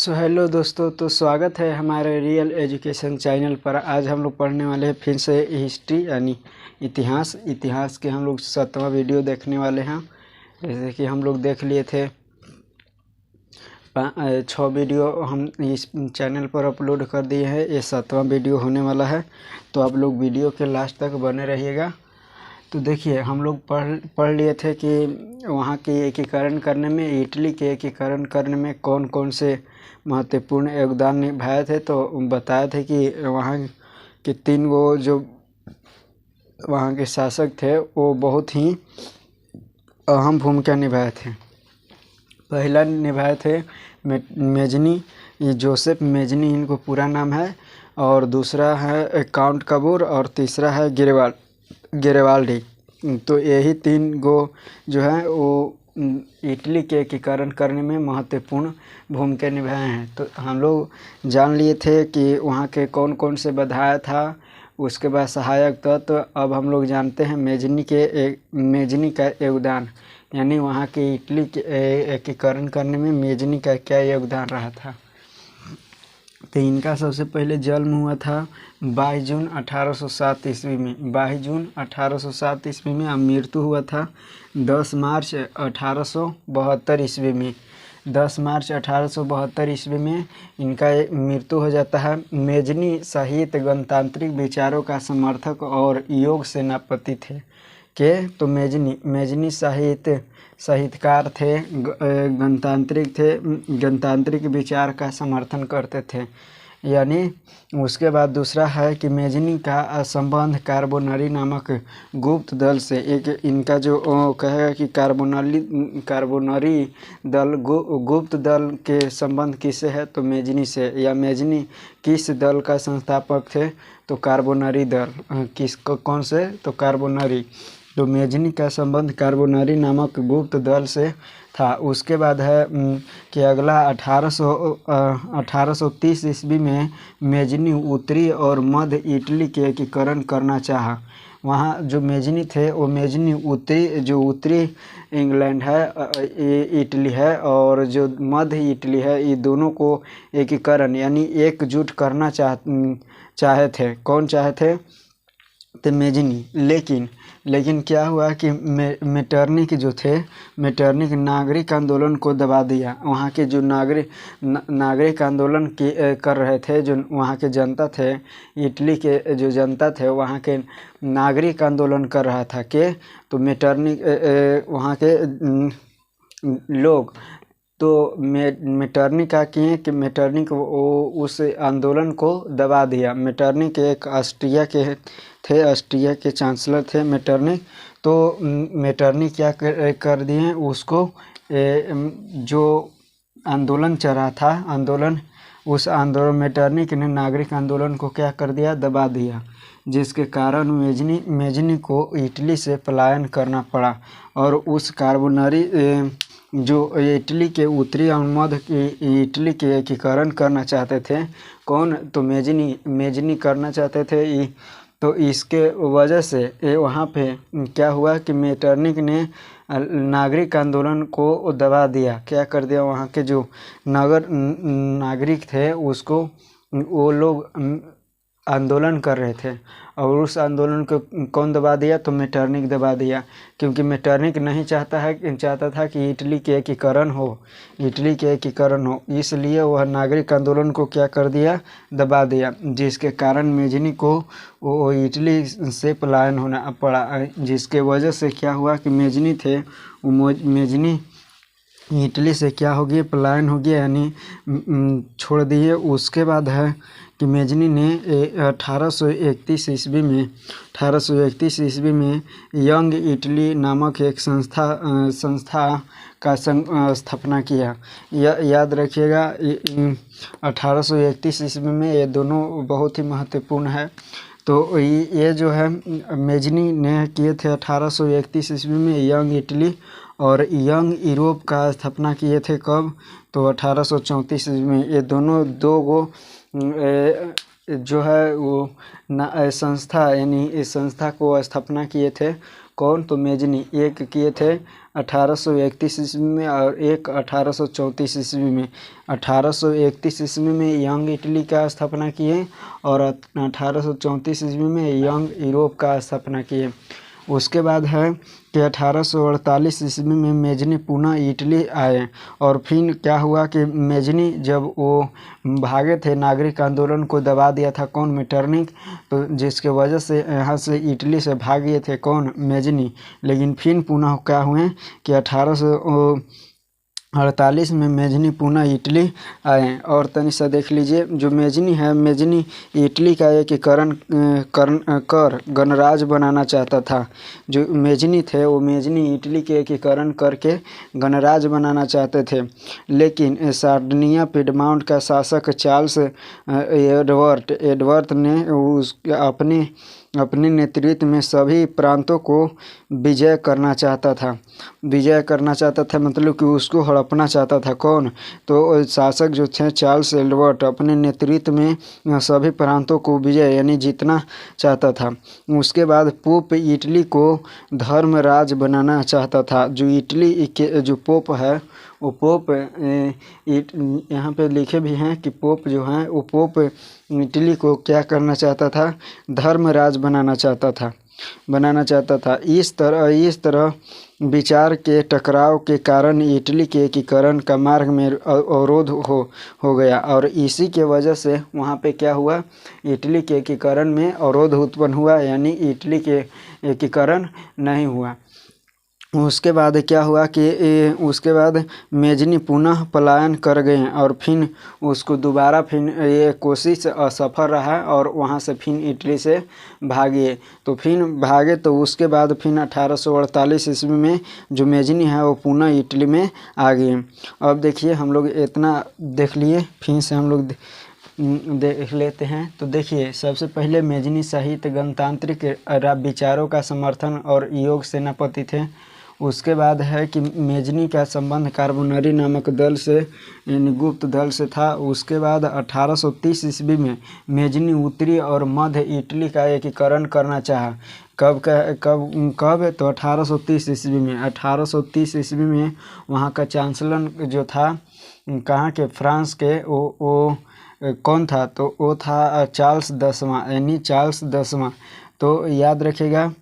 Hello दोस्तों, तो स्वागत है हमारे रियल एजुकेशन चैनल पर। आज हम लोग पढ़ने वाले हैं फिर से हिस्ट्री यानी इतिहास के हम लोग 7वां वीडियो देखने वाले हैं। जैसे कि हम लोग देख लिए थे 6 वीडियो हम इस चैनल पर अपलोड कर दिए हैं। ये 7वां वीडियो होने वाला है, तो आप लोग वीडियो के लास्ट तक बने रहिएगा। तो देखिए, हम लोग पढ़ लिए थे कि वहाँ के एकीकरण करने में, इटली के एकीकरण करने में कौन कौन से महत्वपूर्ण योगदान निभाए थे। तो बताए थे कि वहाँ के 3 वो जो वहाँ के शासक थे वो बहुत ही अहम भूमिका निभाए थे। पहला निभाए थे मेजनी, ये जोसेफ मेजनी इनको पूरा नाम है, और दूसरा है काउंट कबूर, और तीसरा है गेरेवाल्डी। तो यही 3 गो जो है वो इटली के एकीकरण करने में महत्वपूर्ण भूमिका निभाए हैं। तो हम लोग जान लिए थे कि वहाँ के कौन कौन से बधाया था, उसके बाद सहायक तत्व। तो अब हम लोग जानते हैं मेजनी का योगदान, यानी वहाँ के इटली के एकीकरण करने में मेजनी का क्या योगदान रहा था। तो इनका सबसे पहले जन्म हुआ था 22 जून 1807 ईस्वी में। 22 जून 1807 ईस्वी में। अब मृत्यु हुआ था 10 मार्च 1872 ईस्वी में। 10 मार्च 1872 ईस्वी में इनका मृत्यु हो जाता है। मेजनी साहित्य गणतांत्रिक विचारों का समर्थक और योग सेनापति थे। तो मेजनी साहित्यकार थे, गणतांत्रिक थे, गणतांत्रिक विचार का समर्थन करते थे। यानी उसके बाद दूसरा है कि मेजनी का संबंध कार्बोनरी नामक गुप्त दल से, एक इनका जो कहेगा कि कार्बोनरी दल गुप्त दल के संबंध किससे है, तो मेजनी से। या मेजनी किस दल का संस्थापक थे, तो कार्बोनरी दल। कौन से, तो कार्बोनरी। तो मेजनी का संबंध कार्बोनरी नामक गुप्त दल से था। उसके बाद है कि अगला 1830 ईस्वी में मेजनी उत्तरी और मध्य इटली के एकीकरण करना चाहा। वहाँ जो मेजनी थे वो मेजनी उत्तरी इंग्लैंड है, इटली है, और जो मध्य इटली है, ये दोनों को एकीकरण यानी एकजुट करना चाहे थे। कौन चाहे थे, तो मेजनी। लेकिन क्या हुआ कि मेटरनिख जो थे, मेटरनिख नागरिक आंदोलन को दबा दिया। वहाँ के जो नागरिक आंदोलन कर रहे थे, जो वहाँ के जनता थे, इटली के जो जनता थे, वहाँ के नागरिक आंदोलन कर रहा था तो मेटरनिख वहाँ के लोग तो मेटरनिख क्या किए कि मेटरनिख उस आंदोलन को दबा दिया। मेटरनिख एक ऑस्ट्रिया के चांसलर थे मेटरनिख। तो मेटरनिख क्या कर दिए, उसको जो आंदोलन चल रहा था, उस आंदोलन मेटरनिख ने नागरिक आंदोलन को क्या कर दिया, दबा दिया, जिसके कारण मेजनी को इटली से पलायन करना पड़ा। और उस कार्बोनरी जो इटली के उत्तरी और मध्य की इटली के एकीकरण करना चाहते थे, कौन, तो मेजनी करना चाहते थे। तो इसके वजह से वहाँ पे क्या हुआ कि मेटरनिख ने नागरिक आंदोलन को दबा दिया। क्या कर दिया, वहाँ के जो नागरिक थे उसको, वो लोग आंदोलन कर रहे थे, और उस आंदोलन को कौन दबा दिया, तो मेटरनिख दबा दिया। क्योंकि मेटरनिख नहीं चाहता था कि इटली के एकीकरण हो, इसलिए वह नागरिक आंदोलन को क्या कर दिया, दबा दिया, जिसके कारण मेजनी को वो इटली से पलायन होना पड़ा। जिसके वजह से क्या हुआ कि मेजनी इटली से क्या हो गया, पलायन हो गया, यानी छोड़ दिए। उसके बाद है कि मेजनी ने 1831 ईस्वी में यंग इटली नामक एक संस्था का स्थापना किया। याद रखिएगा, 1831 ईस्वी में ये दोनों बहुत ही महत्वपूर्ण है। तो ये जो है मेजनी ने किए थे 1831 ईस्वी में यंग इटली और यंग यूरोप का स्थापना किए थे। कब, तो 1834 ईस्वी में। ये दो गो जो है वो संस्था, यानी इस संस्था को स्थापना किए थे कौन? तो मेजनी। एक किए थे 1831 ईस्वी में और एक 1834 ईस्वी में। 1831 ईस्वी में यंग इटली का स्थापना किए और 1834 ईस्वी में यंग यूरोप का स्थापना किए। उसके बाद है कि 1848 ईस्वी में मेजनी पुनः इटली आए और फिर क्या हुआ कि मेजनी जब वो भागे थे, नागरिक आंदोलन को दबा दिया था कौन? मेटरनिख। तो जिसके वजह से यहाँ से इटली से भाग गए थे कौन? मेजनी। लेकिन फिर पुनः क्या हुए कि 1848 में मेजनी पुनः इटली आए। और तनि सा देख लीजिए, जो मेजनी है, मेजनी इटली का एकीकरण कर गणराज्य बनाना चाहता था। जो मेजनी थे वो मेजनी इटली के एकीकरण करके गणराज्य बनाना चाहते थे, लेकिन सार्डिनिया पिडमाउंट का शासक चार्ल्स एडवर्ड ने अपने नेतृत्व में सभी प्रांतों को विजय करना चाहता था। मतलब कि उसको हड़पना चाहता था कौन? तो शासक जो थे चार्ल्स एडवर्ड अपने नेतृत्व में सभी प्रांतों को विजय यानी जीतना चाहता था। उसके बाद पोप इटली को धर्मराज बनाना चाहता था। जो इटली के जो पोप है वो पोप यहाँ पे लिखे भी हैं कि पोप जो हैं वो पोप इटली को क्या करना चाहता था? धर्मराज बनाना चाहता था। इस तरह विचार के टकराव के कारण इटली के एकीकरण का मार्ग में अवरोध हो गया और इसी के वजह से वहाँ पे क्या हुआ? इटली के एकीकरण में अवरोध उत्पन्न हुआ, यानी इटली के एकीकरण नहीं हुआ। उसके बाद क्या हुआ कि उसके बाद मेजनी पुनः पलायन कर गए और फिर उसको दोबारा फिर ये कोशिश असफल रहा और वहाँ से फिर इटली से भागे। तो उसके बाद फिर 1848 ईस्वी में जो मेजनी है वो पुनः इटली में आ गए। अब देखिए, हम लोग इतना देख लिए, फिर से हम लोग देख लेते हैं। तो देखिए, सबसे पहले मेजनी साहित्य गणतांत्रिक विचारों का समर्थन और योग सेनापति थे। उसके बाद है कि मेजनी का संबंध कार्बोनरी नामक दल से यानी गुप्त दल से था। उसके बाद 1830 ईस्वी में मेजनी उत्तरी और मध्य इटली का एकीकरण करना चाहा। कब? तो 1830 ईस्वी में। 1830 ईस्वी में वहाँ का चांसलर जो था कहाँ के? फ्रांस के, वो कौन था? तो वो था चार्ल्स 10वां, यानी चार्ल्स 10वां। तो याद रखिएगा,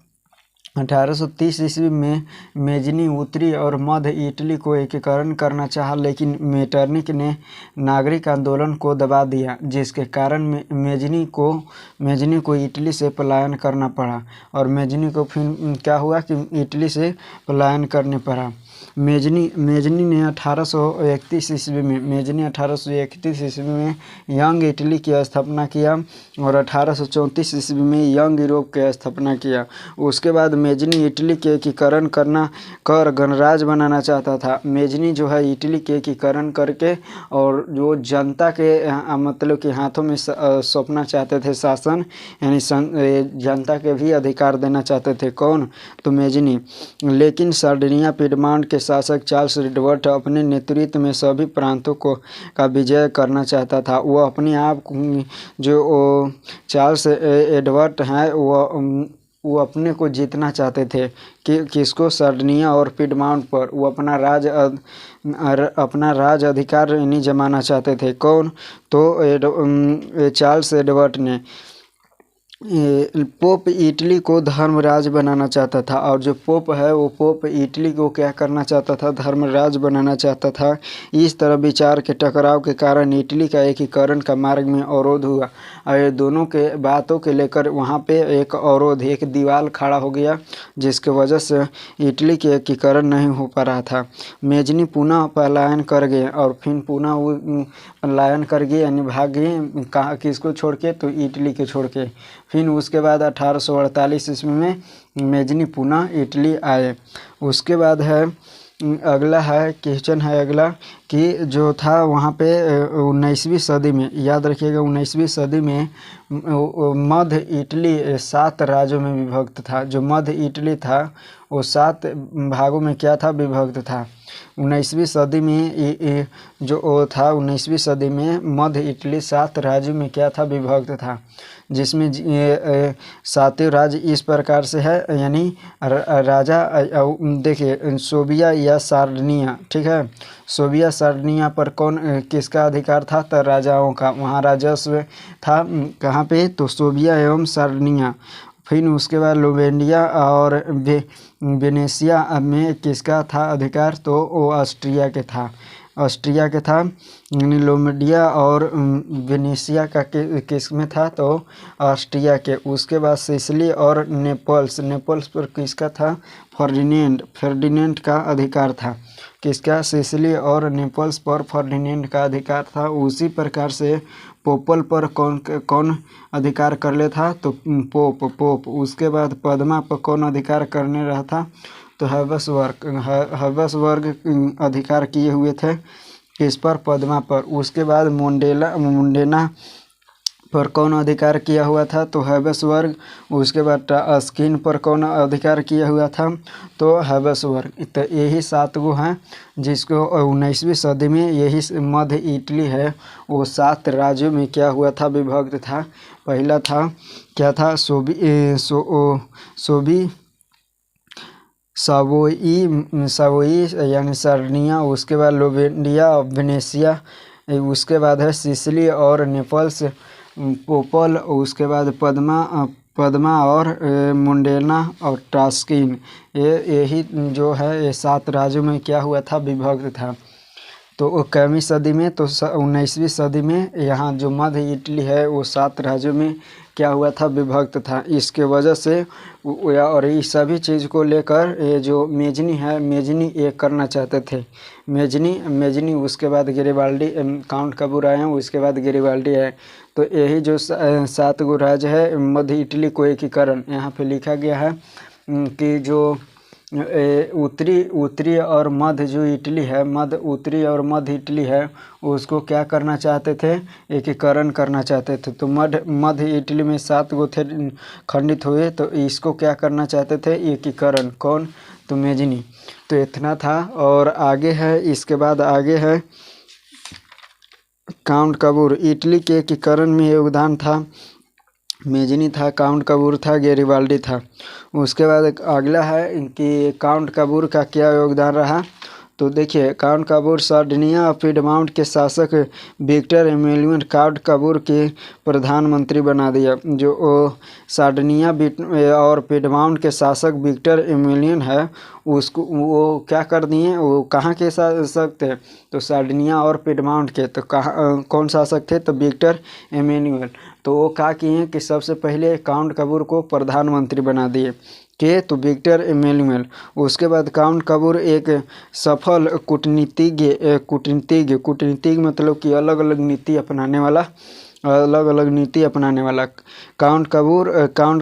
1830 ईस्वी में मेजनी उत्तरी और मध्य इटली को एकीकरण करना चाहा, लेकिन मेटरनिख ने नागरिक आंदोलन को दबा दिया, जिसके कारण मेजनी को इटली से पलायन करना पड़ा। और मेजनी को फिर क्या हुआ कि इटली से पलायन करने पड़ा। मेजनी ने 1831 ईस्वी में यंग इटली की स्थापना किया और 1834 ईस्वी में यंग यूरोप की स्थापना किया। उसके बाद मेजनी इटली के एकीकरण कर गणराज्य बनाना चाहता था। मेजनी जो है इटली के एकीकरण करके और जो जनता के मतलब कि हाथों में सौंपना चाहते थे शासन, यानी जनता के भी अधिकार देना चाहते थे कौन? तो मेजनी। लेकिन सार्डिनिया पिडमाउंट के शासक चार्ल्स एडवर्ड अपने नेतृत्व में सभी प्रांतों का विजय करना चाहता था। वो अपने आप जो चार्ल्स एडवर्ड हैं वो अपने को जीतना चाहते थे कि किसको? सार्डिनिया और पिडमाउंट पर। वो अपना राज अधिकार नहीं जमाना चाहते थे कौन? तो चार्ल्स एडवर्ड ने पोप इटली को धर्मराज बनाना चाहता था। और जो पोप है वो पोप इटली को क्या करना चाहता था? धर्मराज बनाना चाहता था। इस तरह विचार के टकराव के कारण इटली का एकीकरण का मार्ग में अवरोध हुआ और ये दोनों के बातों के लेकर वहाँ पे एक अवरोध, एक दीवार खड़ा हो गया, जिसके वजह से इटली के एकीकरण नहीं हो पा रहा था। मेजनी पुनः पलायन कर गए और फिर पुनः वो पलायन कर गए यानी भाग गए। कहाँ? किसको छोड़ के? तो इटली के छोड़ के। फिर उसके बाद 1848 ईस्वी में मेजनी पुनः इटली आए। उसके बाद है अगला है क्वेश्चन है अगला कि जो था वहाँ पे 19वीं सदी में, याद रखिएगा 19वीं सदी में मध्य इटली 7 राज्यों में विभक्त था। जो मध्य इटली था वो 7 भागों में क्या था? विभक्त था। 19वीं सदी में जो वो था 19वीं सदी में मध्य इटली 7 राज्यों में क्या था, विभक्त था, जिसमें सातों राज्य इस प्रकार से है, यानी राजा देखिए सोबिया या सार्डिनिया, ठीक है। सोबिया सार्डिनिया पर कौन किसका अधिकार था, तो राजाओं का, वहाँ राजस्व था कहाँ पे, तो सोबिया एवं सार्डिनिया। फिर उसके बाद लोवेंडिया और वेनेशिया में किसका था अधिकार, तो वो ऑस्ट्रिया के था, ऑस्ट्रिया के था, यानी लोमेडिया और वेनेशिया का किस में था, तो ऑस्ट्रिया के। उसके बाद सिसिली और नेपल्स, नेपल्स पर किसका था, फर्डिनेंड का अधिकार था, किसका, सिसिली और नेपल्स पर फर्डिनेंड का अधिकार था। उसी प्रकार से पोपल पर कौन अधिकार कर ले था, तो पोप। उसके बाद पद्मा पर कौन अधिकार करने रहा था, तो हर्बसबर्ग अधिकार किए हुए थे, किस पर, पद्मा पर। उसके बाद मुंडेना पर कौन अधिकार किया हुआ था, तो हर्बसबर्ग। उसके बाद स्किन पर कौन अधिकार किया हुआ था, तो हर्बसबर्ग। तो यही 7 गो हैं जिसको 19वीं सदी में यही मध्य इटली है वो 7 राज्यों में क्या हुआ था, विभक्त था। पहला था क्या था, सावोई यानी सार्डिनिया। उसके बाद लोवेंडिया और वेनेशिया। उसके बाद है सिसिली और नेपल्स, पोपल। उसके बाद पद्मा और मुंडेना और टास्किन। यही जो है ये 7 राज्यों में क्या हुआ था, विभक्त था। तो कैवीं सदी में, तो 19वीं सदी में यहाँ जो मध्य इटली है वो 7 राज्यों में क्या हुआ था, विभक्त था। इसके वजह से और इस सभी चीज़ को लेकर ये जो मेजनी है, मेजनी ये करना चाहते थे, मेजनी। उसके बाद गेरिबाल्डी, काउंट कबूर आए हैं, उसके बाद गेरिबाल्डी आए। तो यही जो 7 गो राज्य है मध्य इटली को एकीकरण, यहाँ पे लिखा गया है कि जो उत्तरी और मध्य जो इटली है, उत्तरी और मध्य इटली है, उसको क्या करना चाहते थे, एकीकरण करना चाहते थे। तो मध्य इटली में 7 गो थे खंडित हुए, तो इसको क्या करना चाहते थे, एकीकरण। कौन, तो मेजनी। तो इतना था। और आगे है, इसके बाद आगे है काउंट कबूर। इटली के एकीकरण में योगदान था, मेजनी था, काउंट कबूर था, गेरिबाल्डी था। उसके बाद अगला है कि काउंट कबूर का क्या योगदान रहा। तो देखिए काउंट कबूर सार्डिनिया और पिडमाउंट के शासक विक्टर एमेनुएल काउंट कबूर के प्रधानमंत्री बना दिया। जो सार्डिनिया और पिडमाउंट के शासक विक्टर एमेनुएल है उसको वो क्या कर दिए, वो कहाँ के शासक थे, तो सार्डिनिया और पिडमाउंट के। तो कहाँ कौन शासक थे, तो विक्टर एमेनुएल। तो वो क्या किए कि सबसे पहले काउंट कबूर को प्रधानमंत्री बना दिए के, तो विक्टर एमेनुएल। उसके बाद काउंट कबूर एक सफल कूटनीतिज्ञ मतलब कि अलग अलग नीति अपनाने वाला काउंट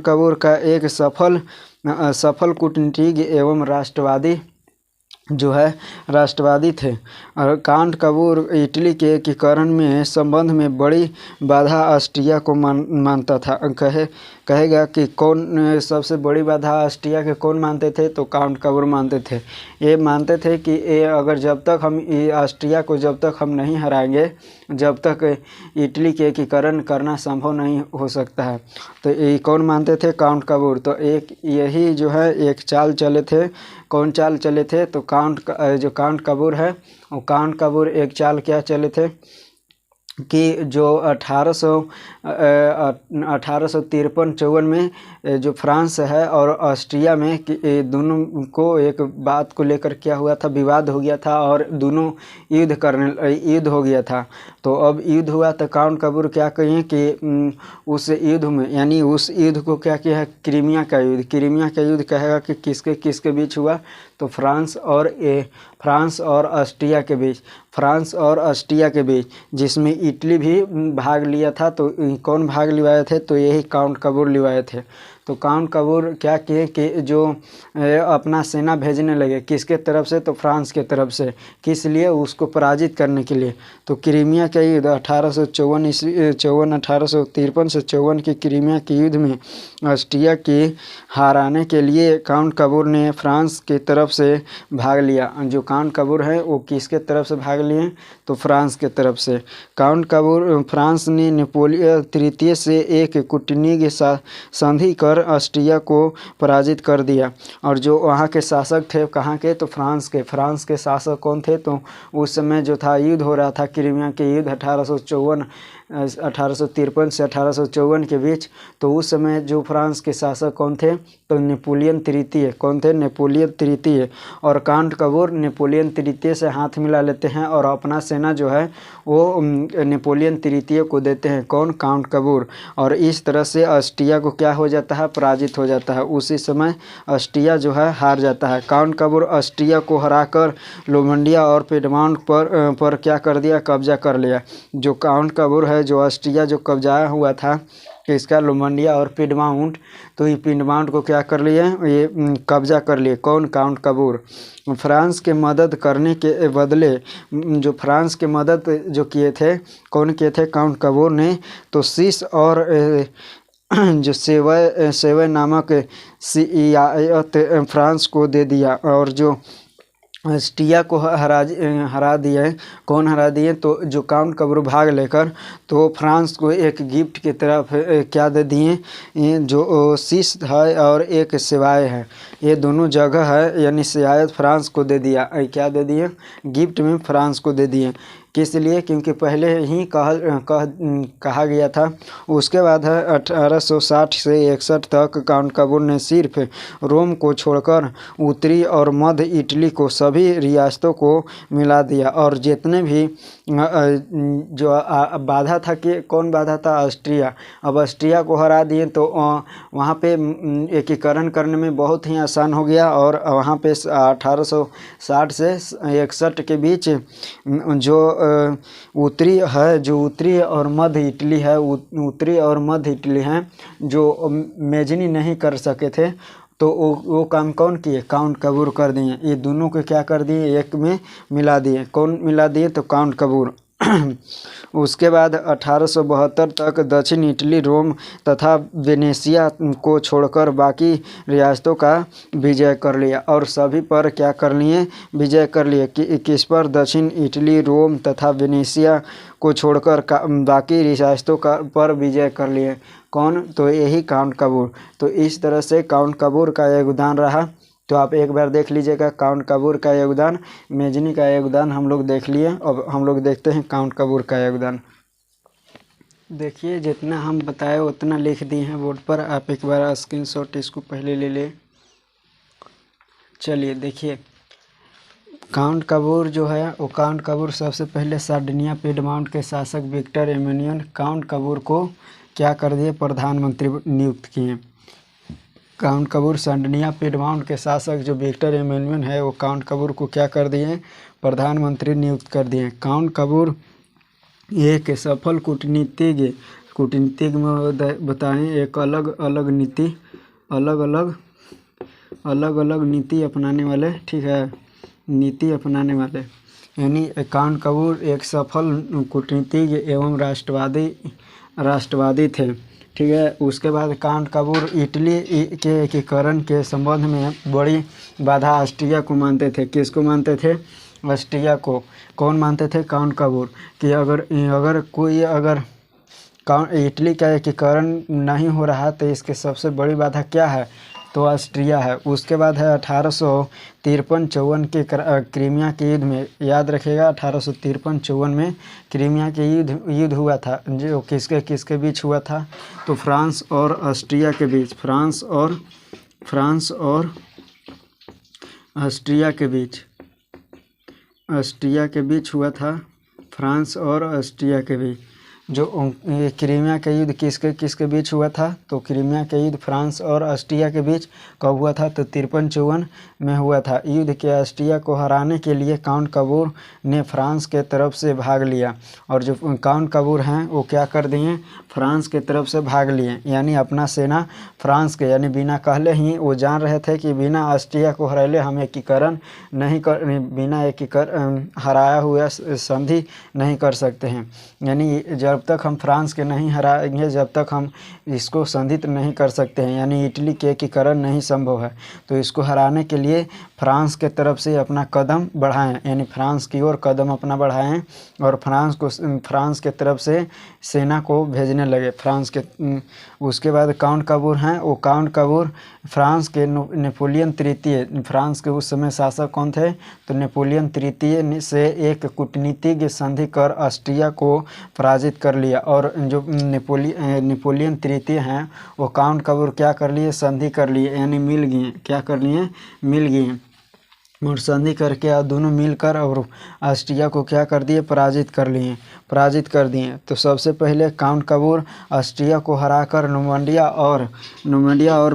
कबूर का एक सफल कूटनीतिज्ञ एवं राष्ट्रवादी थे। और काउंट कबूर इटली के एकीकरण में संबंध में बड़ी बाधा ऑस्ट्रिया को मानता था। कहेगा कि कौन सबसे बड़ी बाधा ऑस्ट्रिया के कौन मानते थे, तो काउंट कबूर मानते थे। ये मानते थे कि ये अगर जब तक हम ऑस्ट्रिया को जब तक हम नहीं हराएंगे, जब तक इटली के एकीकरण करना संभव नहीं हो सकता है। तो ये कौन मानते थे, काउंट कबूर। तो एक यही जो है एक चाल चले थे। कौन चाल चले थे, तो काउंट कबूर है, वो काउंट कबूर एक चाल क्या चले थे कि जो 1853-54 में जो फ्रांस है और ऑस्ट्रिया में दोनों को एक बात को लेकर क्या हुआ था, विवाद हो गया था और दोनों युद्ध हो गया था। तो अब युद्ध हुआ तो काउंट कबूर क्या कहिए कि उस युद्ध में, यानी उस युद्ध को क्या किया है, क्रीमिया का युद्ध कहेगा कि किसके बीच हुआ, तो फ्रांस और ऑस्ट्रिया के बीच, जिसमें इटली भी भाग लिया था। तो कौन भाग लिवाए थे, तो यही काउंट कबूर लिवाए थे। तो काउंट कबूर क्या किए कि जो अपना सेना भेजने लगे, किसके तरफ से, तो फ्रांस के तरफ से। किस लिए, उसको पराजित करने के लिए। तो क्रीमिया का युद्ध 1853 से 54 के क्रीमिया के युद्ध में ऑस्ट्रिया की हराने के लिए काउंट कबूर ने फ्रांस की तरफ से भाग लिया। जो काउंट कबूर है वो किसके तरफ से भाग लिए, तो फ्रांस के तरफ से। काउंट कबूर फ्रांस ने नेपोलियन तृतीय से एक कूटनीतिक संधि कर ऑस्ट्रिया को पराजित कर दिया। और जो वहाँ के शासक थे, कहाँ के, तो फ्रांस के शासक कौन थे, तो उस समय जो था युद्ध हो रहा था क्रीमिया के युद्ध 1853 से 1854 के बीच। तो उस समय जो फ्रांस के शासक कौन थे, तो नेपोलियन तृतीय। कौन थे, नेपोलियन तृतीय। और काउंट कबूर नेपोलियन तृतीय से हाथ मिला लेते हैं और अपना सेना जो है वो नेपोलियन तृतीय को देते हैं। कौन, काउंट कबूर। और इस तरह से ऑस्ट्रिया को क्या हो जाता है, पराजित हो जाता है। उसी समय ऑस्ट्रिया जो है हार जाता है। काउंट कबूर ऑस्ट्रिया को हराकर लोमंडिया और पिडमाउंट पर क्या कर दिया, कब्जा कर लिया। जो काउंट कबूर है, जो ऑस्ट्रिया जो कब्जाया हुआ था इसका लोमंडिया और पिडमाउंट, तो ये पिडमाउंट को क्या कर लिए, ये कब्जा कर लिए। कौन, काउंट कबूर। फ्रांस के मदद करने के बदले, जो फ्रांस के मदद जो किए थे, कौन किए थे, काउंट कबूर ने। तो सीस और जो सेवय नामक सियायत फ्रांस को दे दिया। और जो ऑस्ट्रिया को हरा दिए। कौन हरा दिए, तो जो काउंट कबूर भाग लेकर तो फ्रांस को एक गिफ्ट की तरफ क्या दे दिए, जो सीस है और एक सेवाय है, ये दोनों जगह है, यानी सियायत फ्रांस को दे दिया। क्या दे दिए, गिफ्ट में फ्रांस को दे दिए। किस लिए, क्योंकि पहले ही कहा गया था। उसके बाद है 1860 से 61 तक काउंट कबूर ने सिर्फ रोम को छोड़कर उत्तरी और मध्य इटली को सभी रियासतों को मिला दिया। और जितने भी जो बाधा था, कि कौन बाधा था, ऑस्ट्रिया। अब ऑस्ट्रिया को हरा दिए तो वहाँ पे एकीकरण करने में बहुत ही आसान हो गया। और वहाँ पे 1860 से 61 के बीच जो उत्तरी है, जो उत्तरी और मध्य इटली है, उत्तरी और मध्य इटली हैं, जो मेजनी नहीं कर सके थे, तो वो काम कौन किए, काउंट कबूर कर दिए। ये दोनों को क्या कर दिए, एक में मिला दिए। कौन मिला दिए, तो काउंट कबूर। उसके बाद 1872 तक दक्षिण इटली, रोम तथा वेनेशिया को छोड़कर बाकी रियासतों का विजय कर लिया। और सभी पर क्या कर लिए, विजय कर लिए। किस पर, दक्षिण इटली, रोम तथा वेनेशिया को छोड़कर बाकी रियासतों पर विजय कर लिए। कौन, तो यही काउंट कबूर। तो इस तरह से काउंट कबूर का योगदान रहा। तो आप एक बार देख लीजिएगा काउंट कबूर का योगदान, मेजनी का योगदान हम लोग देख लिए। अब हम लोग देखते हैं काउंट कबूर का योगदान। देखिए, जितना हम बताए उतना लिख दिए हैं बोर्ड पर। आप एक बार स्क्रीनशॉट इसको पहले ले ले। चलिए देखिए, काउंट कबूर जो है वो, काउंट कबूर सबसे पहले सार्डिनिया पिडमाउंट के शासक विक्टर एमेनियन काउंट कबूर को क्या कर दिए, प्रधानमंत्री नियुक्त किए। काउंट कबूर सार्डिनिया पिडमाउंट के शासक जो विक्टर एमेनियन है, वो काउंट कबूर को क्या कर दिए, प्रधानमंत्री नियुक्त कर दिए। काउंट कबूर एक सफल कूटनीतिज्ञ में बताएं, एक अलग अलग नीति अपनाने वाले, ठीक है, नीति अपनाने वाले। यानी काउंट कबूर एक सफल कूटनीतिज्ञ एवं राष्ट्रवादी थे, ठीक है। उसके बाद काउंट कबूर इटली के एकीकरण के संबंध में बड़ी बाधा ऑस्ट्रिया को मानते थे। किसको मानते थे, ऑस्ट्रिया को। कौन मानते थे, काउंट कबूर, कि अगर इटली का एकीकरण नहीं हो रहा तो इसके सबसे बड़ी बाधा क्या है, तो ऑस्ट्रिया है। उसके बाद है 1853-54 के क्रीमिया के युद्ध में, याद रखिएगा 1853-54 में क्रीमिया के युद्ध हुआ था, जो किसके बीच हुआ था, तो फ्रांस और ऑस्ट्रिया के बीच, फ्रांस और ऑस्ट्रिया के बीच हुआ था, फ्रांस और ऑस्ट्रिया के बीच। जो ये क्रीमिया का युद्ध किसके किसके बीच हुआ था, तो क्रीमिया का युद्ध फ्रांस और ऑस्ट्रिया के बीच कब हुआ था, तो 53-54 में हुआ था। युद्ध के ऑस्ट्रिया को हराने के लिए काउंट कबूर ने फ्रांस के तरफ से भाग लिया, और जो काउंट कबूर हैं वो क्या कर दिए, फ्रांस के तरफ से भाग लिए, यानी अपना सेना फ्रांस के, यानी बिना कहले ही वो जान रहे थे कि बिना ऑस्ट्रिया को हराए हम एकीकरण नहीं कर, बिना एकीकरण हराया हुआ संधि नहीं कर सकते हैं, यानी जब तक हम फ्रांस के नहीं हराएंगे जब तक हम इसको संधित नहीं कर सकते हैं, यानी इटली के एकीकरण नहीं संभव है। तो इसको हराने के लिए फ्रांस के तरफ से अपना कदम बढ़ाएं, यानी फ्रांस की ओर कदम अपना बढ़ाएं और फ्रांस के तरफ से सेना को भेजने लगे फ्रांस के। उसके बाद काउंट कबूर हैं, वो काउंट कबूर फ्रांस के नेपोलियन तृतीय, फ्रांस के उस समय शासक कौन थे, तो नेपोलियन तृतीय से एक कूटनीतिक संधि कर ऑस्ट्रिया को पराजित कर लिया। और जो नेपोलियन तृतीय हैं वो काउंट कबूर क्या कर लिए, संधि कर लिए, यानी मिल गए, क्या कर लिए, मिल गए, और संधि करके दोनों मिलकर और ऑस्ट्रिया को क्या कर दिए, पराजित कर दिए। तो सबसे पहले काउंट कबूर ऑस्ट्रिया को हराकर नोर्मंडिया और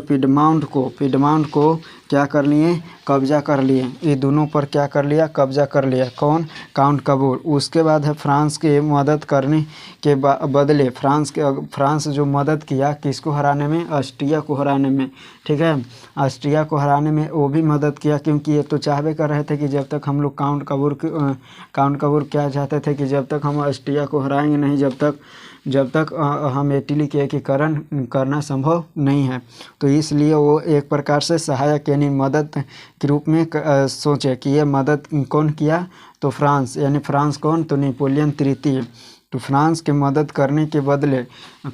पिडमाउंट को क्या कर लिए, कब्जा कर लिए, ये दोनों पर क्या कर लिया, कब्जा कर लिया, कौन, काउंट कबूर। उसके बाद है फ्रांस के मदद करने के बदले फ्रांस जो मदद किया किसको हराने में, ऑस्ट्रिया को हराने में, ठीक है, ऑस्ट्रिया को हराने में वो भी मदद किया, क्योंकि ये तो चाहबे कर रहे थे कि जब तक हम लोग काउंट कबूर क्या चाहते थे कि जब तक हम ऑस्ट्रिया को हराएंगे नहीं, जब तक हम इटली के एकीकरण करना संभव नहीं है। तो इसलिए वो एक प्रकार से सहायक यानी मदद के रूप में सोचे कि ये मदद कौन किया, तो फ्रांस, यानी फ्रांस कौन, तो नेपोलियन तृतीय। तो फ्रांस के मदद करने के बदले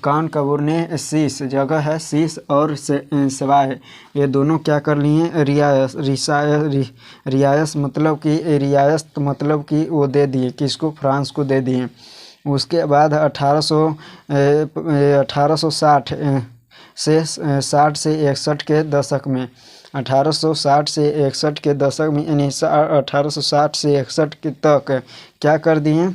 काउंट कबूर ने सीस और सेवाय ये दोनों क्या कर लिए, रियायत मतलब कि वो दे दिए, किसको, फ्रांस को दे दिए। उसके बाद 1860 से 61 के दशक में 1860 से 61 के दशक में यानी 1860 से 61 के तक क्या कर दिए,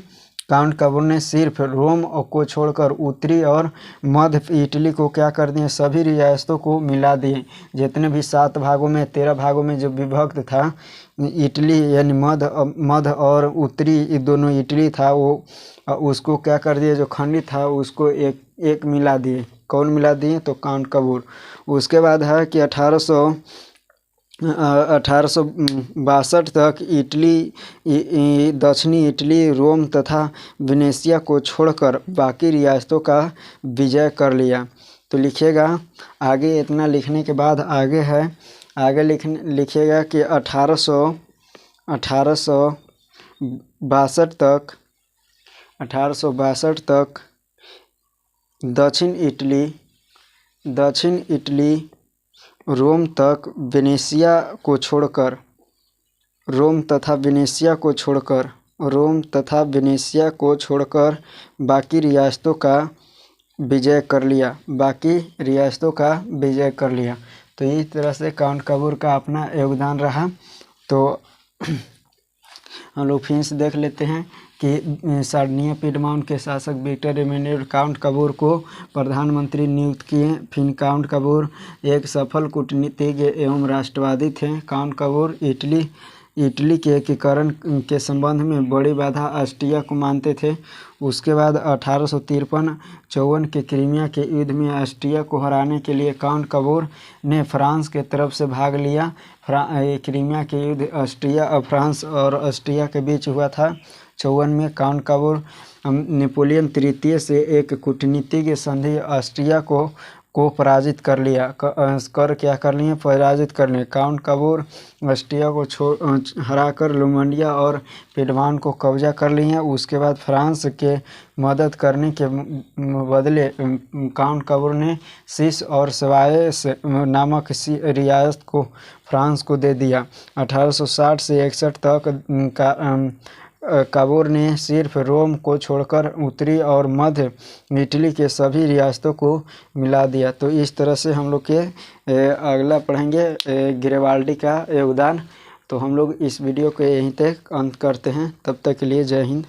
काउंट कबूर ने सिर्फ रोम को छोड़कर उत्तरी और मध्य इटली को क्या कर दिए, सभी रियासतों को मिला दिए। जितने भी 7 भागों में 13 भागों में जो विभक्त था इटली, यानी मध्य और उत्तरी दोनों इटली था, वो उसको क्या कर दिए, जो खंडित था उसको एक मिला दिए। कौन मिला दिए, तो काउंट कबूर। उसके बाद है कि 1862 तक दक्षिणी इटली, रोम तथा वेनेशिया को छोड़कर बाकी रियासतों का विजय कर लिया। तो लिखिएगा आगे, इतना लिखने के बाद आगे लिखिएगा कि 1862 तक दक्षिण इटली रोम तथा वेनेशिया को छोड़कर बाकी रियासतों का विजय कर लिया। तो इस तरह से काउंट कबूर का अपना योगदान रहा। तो हम लोग फिर से देख लेते हैं कि सार्डिनिया पिडमाउंट के शासक विक्टर एमेनुएल काउंट कबूर को प्रधानमंत्री नियुक्त किए। फिर काउंट कबूर एक सफल कूटनीतिज्ञ एवं राष्ट्रवादी थे। काउंट कबूर इटली के एकीकरण के संबंध में बड़ी बाधा ऑस्ट्रिया को मानते थे। उसके बाद 1853-54 के क्रीमिया के युद्ध में ऑस्ट्रिया को हराने के लिए काउंट कबूर ने फ्रांस के तरफ से भाग लिया। क्रीमिया के युद्ध फ्रांस और ऑस्ट्रिया के बीच हुआ था। 54 में काउंट कबूर नेपोलियन तृतीय से एक कूटनीतिक संधि ऑस्ट्रिया को पराजित कर लिया। पराजित कर लिया। काउंट कबूर ऑस्ट्रिया को हराकर नोर्मंडिया और पिडमाउंट को कब्जा कर लिया। उसके बाद फ्रांस के मदद करने के बदले काउंट कबूर ने सीस और सेवायस नामक रियासत को फ्रांस को दे दिया। 1860 से 61 तक कबूर ने सिर्फ रोम को छोड़कर उत्तरी और मध्य इटली के सभी रियासतों को मिला दिया। तो इस तरह से हम लोग के अगला पढ़ेंगे गरिबाल्डी का योगदान। तो हम लोग इस वीडियो को यहीं तक अंत करते हैं। तब तक के लिए जय हिंद।